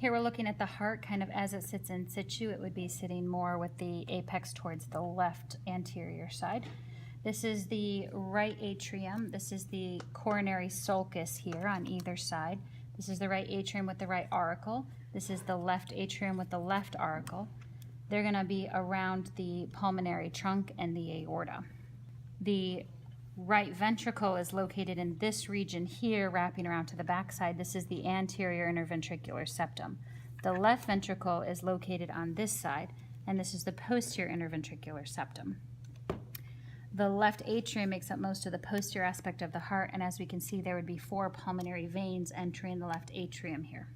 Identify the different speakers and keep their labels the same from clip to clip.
Speaker 1: Here we're looking at the heart kind of as it sits in situ. It would be sitting more with the apex towards the left anterior side. This is the right atrium. This is the coronary sulcus here on either side. This is the right atrium with the right auricle. This is the left atrium with the left auricle. They're going to be around the pulmonary trunk and the aorta. The right ventricle is located in this region here, wrapping around to the backside. This is the anterior interventricular septum. The left ventricle is located on this side, and this is the posterior interventricular septum. The left atrium makes up most of the posterior aspect of the heart, and as we can see, there would be 4 pulmonary veins entering the left atrium here.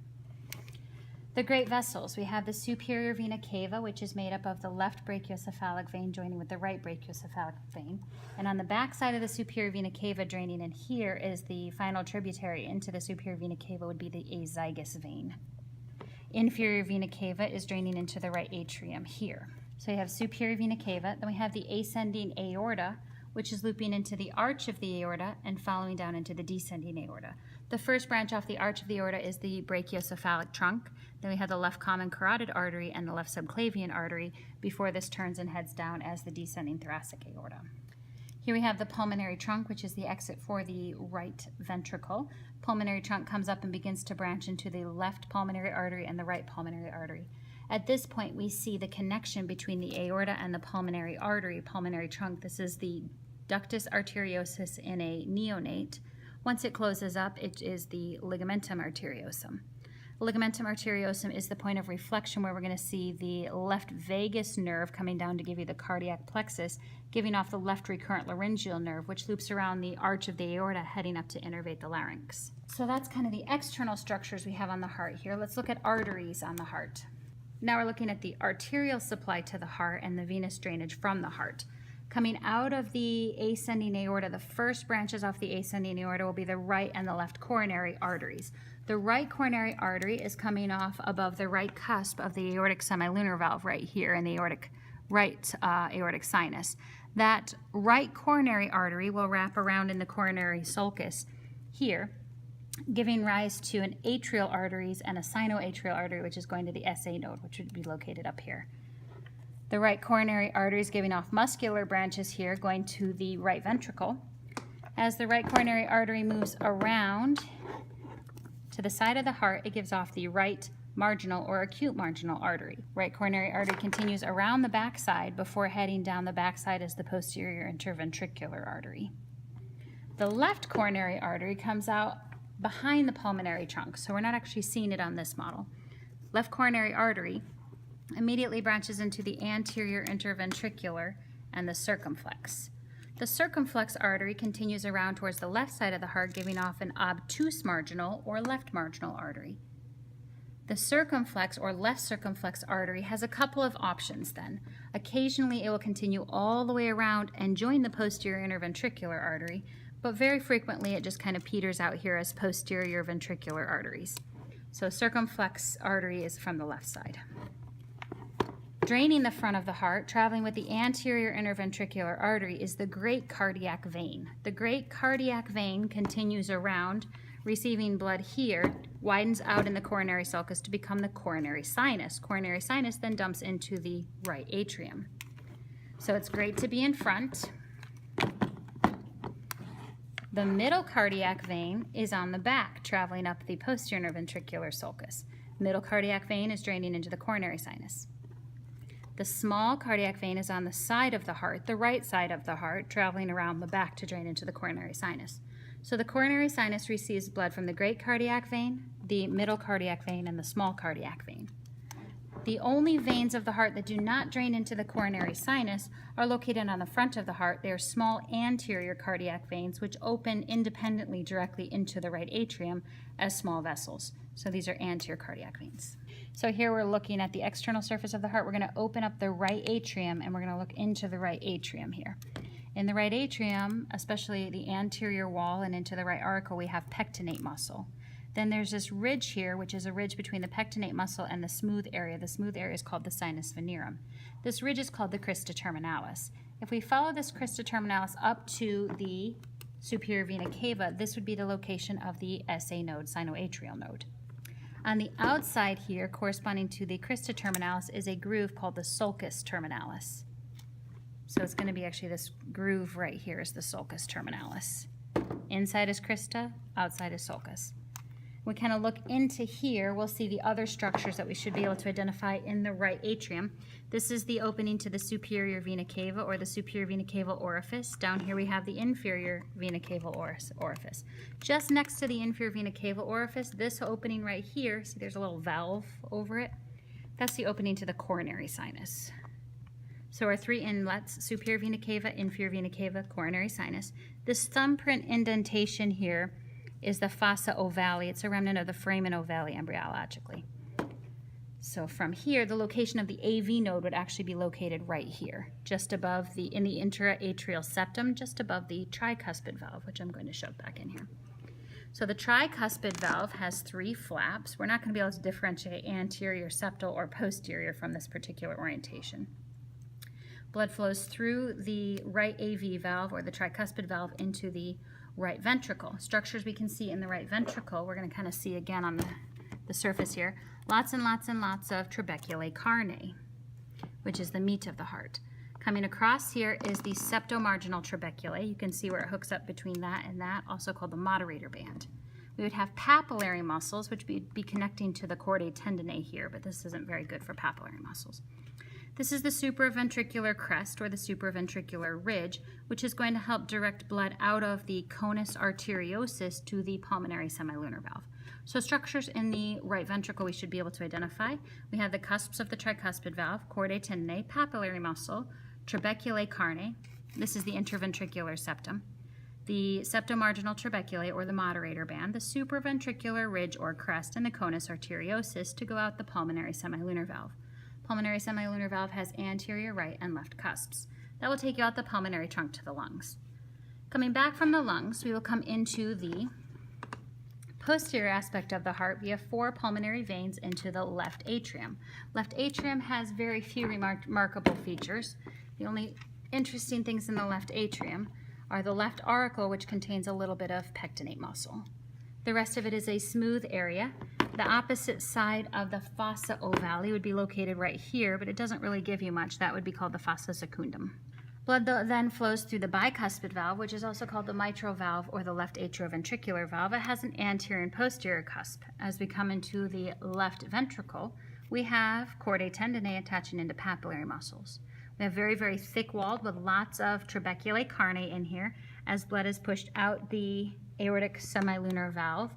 Speaker 1: The great vessels, we have the superior vena cava, which is made up of the left brachiocephalic vein joining with the right brachiocephalic vein. And on the back side of the superior vena cava draining in here is the final tributary into the superior vena cava would be the azygos vein. Inferior vena cava is draining into the right atrium here. So you have superior vena cava, then we have the ascending aorta, which is looping into the arch of the aorta and following down into the descending aorta. The first branch off the arch of the aorta is the brachiocephalic trunk. Then we have the left common carotid artery and the left subclavian artery before this turns and heads down as the descending thoracic aorta. Here we have the pulmonary trunk, which is the exit for the right ventricle. Pulmonary trunk comes up and begins to branch into the left pulmonary artery and the right pulmonary artery. At this point, we see the connection between the aorta and the pulmonary artery, pulmonary trunk. This is the ductus arteriosus in a neonate. Once it closes up, it is the ligamentum arteriosum. Ligamentum arteriosum is the point of reflection where we're going to see the left vagus nerve coming down to give you the cardiac plexus, giving off the left recurrent laryngeal nerve, which loops around the arch of the aorta, heading up to innervate the larynx. So that's kind of the external structures we have on the heart here. Let's look at arteries on the heart. Now we're looking at the arterial supply to the heart and the venous drainage from the heart. Coming out of the ascending aorta, the first branches off the ascending aorta will be the right and the left coronary arteries. The right coronary artery is coming off above the right cusp of the aortic semilunar valve right here in the right aortic sinus. That right coronary artery will wrap around in the coronary sulcus here, giving rise to an atrial arteries and a sinoatrial artery, which is going to the SA node, which would be located up here. The right coronary artery is giving off muscular branches here, going to the right ventricle. As the right coronary artery moves around to the side of the heart, it gives off the right marginal or acute marginal artery. Right coronary artery continues around the backside before heading down the backside as the posterior interventricular artery. The left coronary artery comes out behind the pulmonary trunk, so we're not actually seeing it on this model. Left coronary artery immediately branches into the anterior interventricular and the circumflex. The circumflex artery continues around towards the left side of the heart, giving off an obtuse marginal or left marginal artery. The circumflex or left circumflex artery has a couple of options then. Occasionally it will continue all the way around and join the posterior interventricular artery, but very frequently it just kind of peters out here as posterior ventricular arteries. So circumflex artery is from the left side. Draining the front of the heart, traveling with the anterior interventricular artery, is the great cardiac vein. The great cardiac vein continues around, receiving blood here, widens out in the coronary sulcus to become the coronary sinus. Coronary sinus then dumps into the right atrium. So it's great to be in front. The middle cardiac vein is on the back, traveling up the posterior interventricular sulcus. Middle cardiac vein is draining into the coronary sinus. The small cardiac vein is on the side of the heart, the right side of the heart, traveling around the back to drain into the coronary sinus. So the coronary sinus receives blood from the great cardiac vein, the middle cardiac vein, and the small cardiac vein. The only veins of the heart that do not drain into the coronary sinus are located on the front of the heart. They are small anterior cardiac veins which open independently directly into the right atrium as small vessels. So these are anterior cardiac veins. So here we're looking at the external surface of the heart. We're going to open up the right atrium and we're going to look into the right atrium here. In the right atrium, especially the anterior wall and into the right auricle, we have pectinate muscle. Then there's this ridge here, which is a ridge between the pectinate muscle and the smooth area. The smooth area is called the sinus venerum. This ridge is called the crista terminalis. If we follow this crista terminalis up to the superior vena cava, this would be the location of the SA node, sinoatrial node. On the outside here, corresponding to the crista terminalis, is a groove called the sulcus terminalis. So it's going to be actually this groove right here is the sulcus terminalis. Inside is crista, outside is sulcus. We kind of look into here, we'll see the other structures that we should be able to identify in the right atrium. This is the opening to the superior vena cava or the superior vena caval orifice. Down here we have the inferior vena caval orifice. Just next to the inferior vena caval orifice, this opening right here, see there's a little valve over it? That's the opening to the coronary sinus. So our three inlets, superior vena cava, inferior vena cava, coronary sinus. This thumbprint indentation here is the fossa ovale. It's a remnant of the foramen ovale embryologically. So from here, the location of the AV node would actually be located right here, just above in the intra-atrial septum, just above the tricuspid valve, which I'm going to shove back in here. So the tricuspid valve has three flaps. We're not going to be able to differentiate anterior, septal, or posterior from this particular orientation. Blood flows through the right AV valve or the tricuspid valve into the right ventricle. Structures we can see in the right ventricle, we're going to kind of see again on the surface here. Lots and lots and lots of trabeculae carnae, which is the meat of the heart. Coming across here is the septomarginal trabeculae. You can see where it hooks up between that and that, also called the moderator band. We would have papillary muscles, which would be connecting to the chordae tendineae here, but this isn't very good for papillary muscles. This is the supraventricular crest or the supraventricular ridge, which is going to help direct blood out of the conus arteriosus to the pulmonary semilunar valve. So structures in the right ventricle we should be able to identify. We have the cusps of the tricuspid valve, chordae tendineae, papillary muscle, trabeculae carnae. This is the interventricular septum. The septomarginal trabeculae or the moderator band, the supraventricular ridge or crest, and the conus arteriosus to go out the pulmonary semilunar valve. Pulmonary semilunar valve has anterior, right, and left cusps. That will take you out the pulmonary trunk to the lungs. Coming back from the lungs, we will come into the posterior aspect of the heart. We have four pulmonary veins into the left atrium. Left atrium has very few remarkable features. The only interesting things in the left atrium are the left auricle, which contains a little bit of pectinate muscle. The rest of it is a smooth area. The opposite side of the fossa ovale would be located right here, but it doesn't really give you much. That would be called the fossa secundum. Blood then flows through the bicuspid valve, which is also called the mitral valve or the left atrioventricular valve. It has an anterior and posterior cusp. As we come into the left ventricle, we have chordae tendineae attaching into papillary muscles. We have very, very thick walled with lots of trabeculae carnae in here as blood is pushed out the aortic semilunar valve.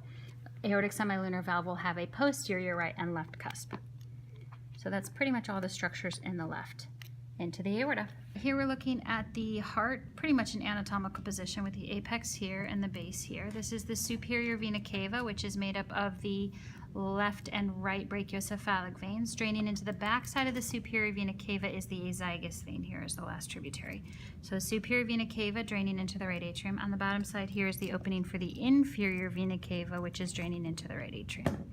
Speaker 1: Aortic semilunar valve will have a posterior right and left cusp. So that's pretty much all the structures in the left into the aorta. Here we're looking at the heart, pretty much in anatomical position with the apex here and the base here. This is the superior vena cava, which is made up of the left and right brachiocephalic veins. Draining into the back side of the superior vena cava is the azygos vein here as the last tributary. So superior vena cava draining into the right atrium. On the bottom side here is the opening for the inferior vena cava, which is draining into the right atrium.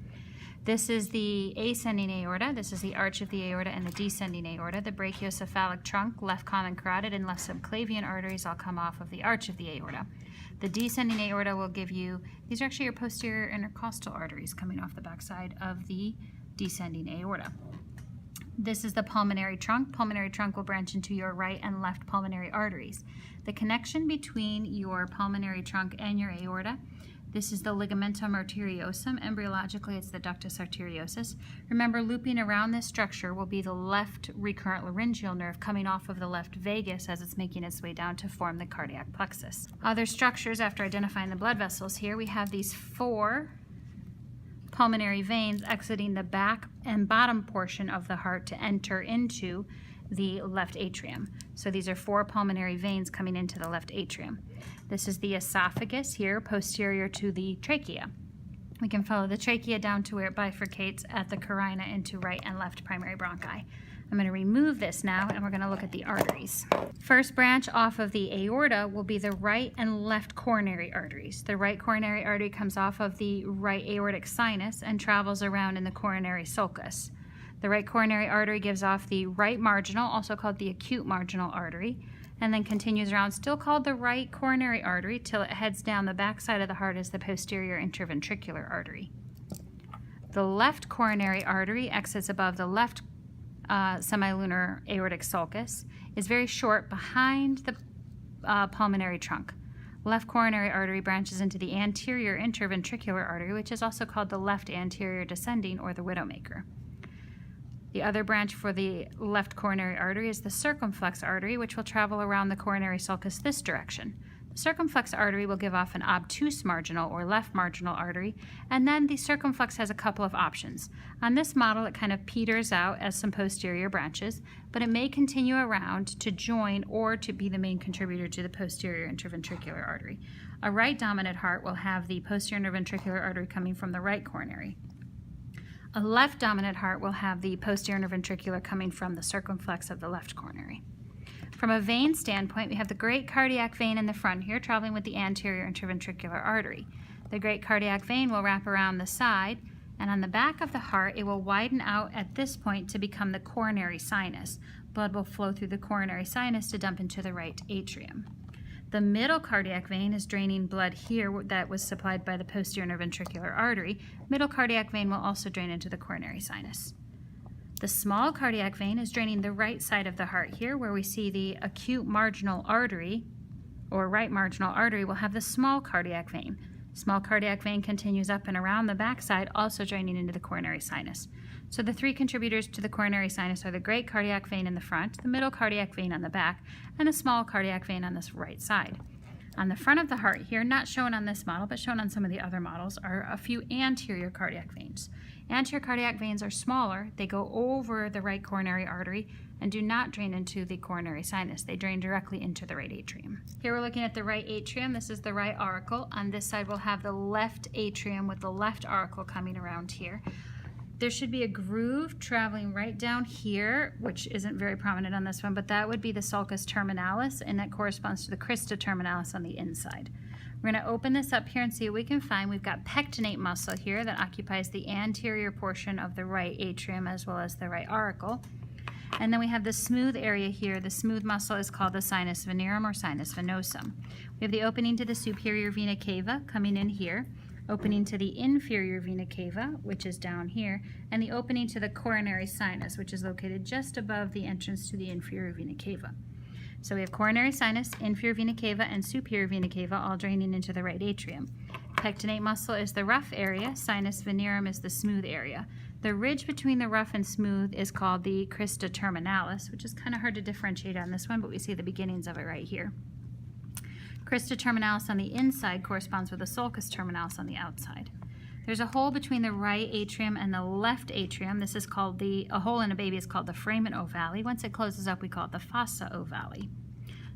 Speaker 1: This is the ascending aorta. This is the arch of the aorta and the descending aorta. The brachiocephalic trunk, left common carotid, and left subclavian arteries all come off of the arch of the aorta. The descending aorta will give you, these are actually your posterior intercostal arteries coming off the backside of the descending aorta. This is the pulmonary trunk. Pulmonary trunk will branch into your right and left pulmonary arteries. The connection between your pulmonary trunk and your aorta, this is the ligamentum arteriosum. Embryologically, it's the ductus arteriosus. Remember, looping around this structure will be the left recurrent laryngeal nerve coming off of the left vagus as it's making its way down to form the cardiac plexus. Other structures, after identifying the blood vessels here, we have these four pulmonary veins exiting the back and bottom portion of the heart to enter into the left atrium. So these are four pulmonary veins coming into the left atrium. This is the esophagus here, posterior to the trachea. We can follow the trachea down to where it bifurcates at the carina into right and left primary bronchi. I'm going to remove this now and we're going to look at the arteries. First branch off of the aorta will be the right and left coronary arteries. The right coronary artery comes off of the right aortic sinus and travels around in the coronary sulcus. The right coronary artery gives off the right marginal, also called the acute marginal artery, and then continues around, still called the right coronary artery, till it heads down the back side of the heart as the posterior interventricular artery. The left coronary artery exits above the left semilunar aortic sulcus, is very short behind the pulmonary trunk. Left coronary artery branches into the anterior interventricular artery, which is also called the left anterior descending or the widowmaker. The other branch for the left coronary artery is the circumflex artery, which will travel around the coronary sulcus this direction. The circumflex artery will give off an obtuse marginal or left marginal artery, and then the circumflex has a couple of options. On this model, it kind of peters out as some posterior branches, but it may continue around to join or to be the main contributor to the posterior interventricular artery. A right dominant heart will have the posterior interventricular artery coming from the right coronary. A left dominant heart will have the posterior interventricular coming from the circumflex of the left coronary. From a vein standpoint, we have the great cardiac vein in the front here, traveling with the anterior interventricular artery. The great cardiac vein will wrap around the side, and on the back of the heart, it will widen out at this point to become the coronary sinus. Blood will flow through the coronary sinus to dump into the right atrium. The middle cardiac vein is draining blood here that was supplied by the posterior interventricular artery. Middle cardiac vein will also drain into the coronary sinus. The small cardiac vein is draining the right side of the heart here, where we see the acute marginal artery, or right marginal artery, will have the small cardiac vein. Small cardiac vein continues up and around the backside, also draining into the coronary sinus. So the three contributors to the coronary sinus are the great cardiac vein in the front, the middle cardiac vein on the back, and a small cardiac vein on this right side. On the front of the heart here, not shown on this model, but shown on some of the other models, are a few anterior cardiac veins. Anterior cardiac veins are smaller. They go over the right coronary artery and do not drain into the coronary sinus. They drain directly into the right atrium. Here we're looking at the right atrium. This is the right auricle. On this side, we'll have the left atrium with the left auricle coming around here. There should be a groove traveling right down here, which isn't very prominent on this one, but that would be the sulcus terminalis, and that corresponds to the crista terminalis on the inside. We're going to open this up here and see what we can find. We've got pectinate muscle here that occupies the anterior portion of the right atrium as well as the right auricle. And then we have the smooth area here. The smooth muscle is called the sinus venerum or sinus venosum. We have the opening to the superior vena cava coming in here, opening to the inferior vena cava, which is down here, and the opening to the coronary sinus, which is located just above the entrance to the inferior vena cava. So we have coronary sinus, inferior vena cava, and superior vena cava all draining into the right atrium. Pectinate muscle is the rough area, sinus venerum is the smooth area. The ridge between the rough and smooth is called the crista terminalis, which is kind of hard to differentiate on this one, but we see the beginnings of it right here. Crista terminalis on the inside corresponds with the sulcus terminalis on the outside. There's a hole between the right atrium and the left atrium. This is called a hole in a baby is called the foramen ovale. Once it closes up, we call it the fossa ovale.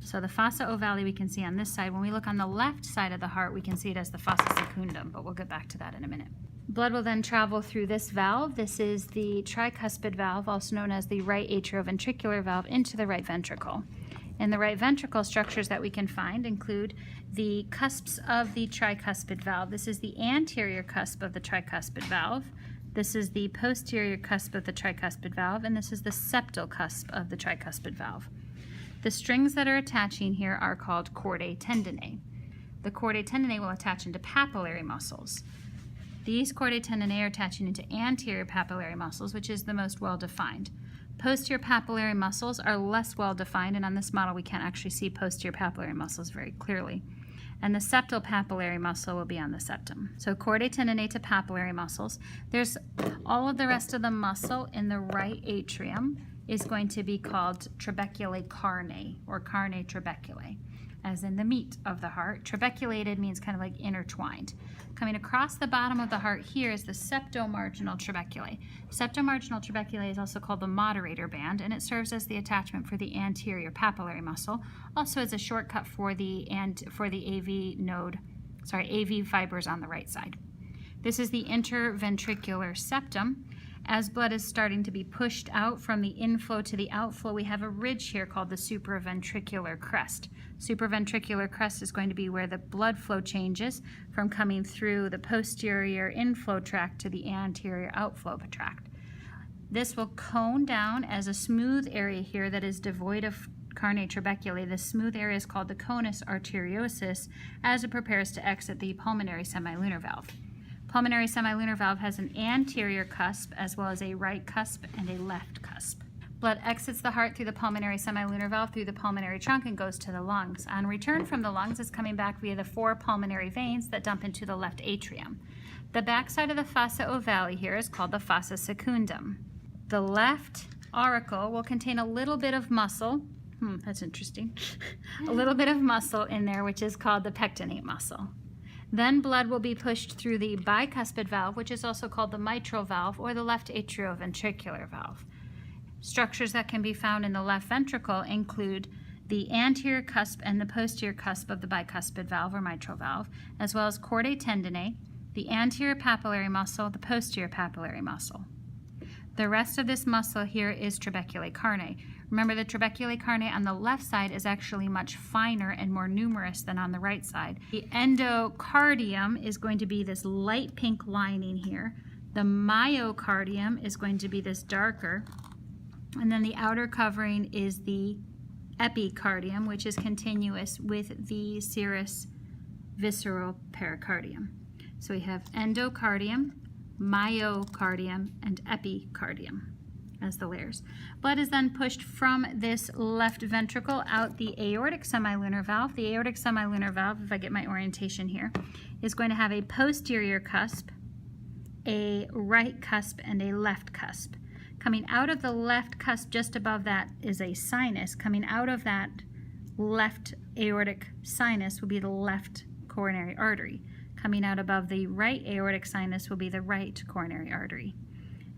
Speaker 1: So the fossa ovale we can see on this side. When we look on the left side of the heart, we can see it as the fossa secundum, but we'll get back to that in a minute. Blood will then travel through this valve. This is the tricuspid valve, also known as the right atrioventricular valve, into the right ventricle. In the right ventricle, structures that we can find include the cusps of the tricuspid valve. This is the anterior cusp of the tricuspid valve. This is the posterior cusp of the tricuspid valve, and this is the septal cusp of the tricuspid valve. The strings that are attaching here are called chordae tendineae. The chordae tendineae will attach into papillary muscles. These chordae tendineae are attaching into anterior papillary muscles, which is the most well-defined. Posterior papillary muscles are less well-defined, and on this model we can't actually see posterior papillary muscles very clearly. And the septal papillary muscle will be on the septum. So chordae tendineae to papillary muscles. There's all of the rest of the muscle in the right atrium is going to be called trabeculae carnae, or carnae trabeculae, as in the meat of the heart. Trabeculated means kind of like intertwined. Coming across the bottom of the heart here is the septomarginal trabeculae. Septomarginal trabeculae is also called the moderator band, and it serves as the attachment for the anterior papillary muscle, also as a shortcut for the AV fibers on the right side. This is the interventricular septum. As blood is starting to be pushed out from the inflow to the outflow, we have a ridge here called the supraventricular crest. Supraventricular crest is going to be where the blood flow changes from coming through the posterior inflow tract to the anterior outflow tract. This will cone down as a smooth area here that is devoid of carnae trabeculae. This smooth area is called the conus arteriosus as it prepares to exit the pulmonary semilunar valve. Pulmonary semilunar valve has an anterior cusp as well as a right cusp and a left cusp. Blood exits the heart through the pulmonary semilunar valve through the pulmonary trunk and goes to the lungs. On return from the lungs, it's coming back via the 4 pulmonary veins that dump into the left atrium. The backside of the fossa ovale here is called the fossa secundum. The left auricle will contain a little bit of muscle. That's interesting. A little bit of muscle in there, which is called the pectinate muscle. Then blood will be pushed through the bicuspid valve, which is also called the mitral valve or the left atrioventricular valve. Structures that can be found in the left ventricle include the anterior cusp and the posterior cusp of the bicuspid valve or mitral valve, as well as chordae tendineae, the anterior papillary muscle, the posterior papillary muscle. The rest of this muscle here is trabeculae carneae. Remember, the trabeculae carneae on the left side is actually much finer and more numerous than on the right side. The endocardium is going to be this light pink lining here. The myocardium is going to be this darker. And then the outer covering is the epicardium, which is continuous with the serous visceral pericardium. So we have endocardium, myocardium, and epicardium as the layers. Blood is then pushed from this left ventricle out the aortic semilunar valve. The aortic semilunar valve, if I get my orientation here, is going to have a posterior cusp, a right cusp, and a left cusp. Coming out of the left cusp, just above that, is a sinus. Coming out of that left aortic sinus will be the left coronary artery. Coming out above the right aortic sinus will be the right coronary artery.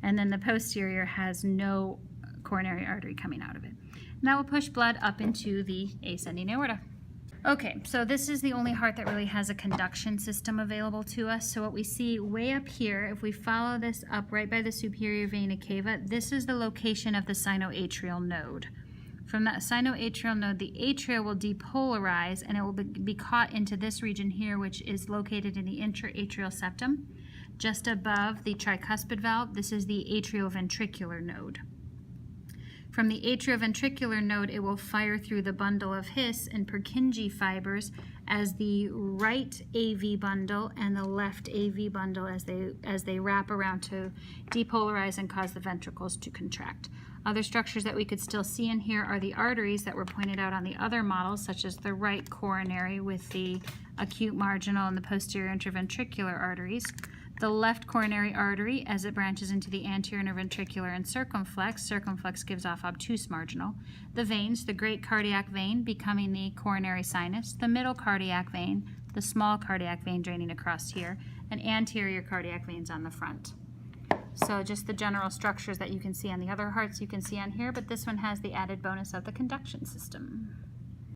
Speaker 1: And then the posterior has no coronary artery coming out of it. And that will push blood up into the ascending aorta. Okay, so this is the only heart that really has a conduction system available to us. So what we see way up here, if we follow this up right by the superior vena cava, this is the location of the sinoatrial node. From that sinoatrial node, the atria will depolarize and it will be caught into this region here, which is located in the intraatrial septum. Just above the tricuspid valve, this is the atrioventricular node. From the atrioventricular node, it will fire through the bundle of His and Purkinje fibers as the right AV bundle and the left AV bundle as they wrap around to depolarize and cause the ventricles to contract. Other structures that we could still see in here are the arteries that were pointed out on the other models, such as the right coronary with the acute marginal and the posterior interventricular arteries. The left coronary artery as it branches into the anterior interventricular and circumflex. Circumflex gives off obtuse marginal. The veins, the great cardiac vein becoming the coronary sinus, the middle cardiac vein, the small cardiac vein draining across here, and anterior cardiac veins on the front. So just the general structures that you can see on the other hearts you can see on here, but this one has the added bonus of the conduction system.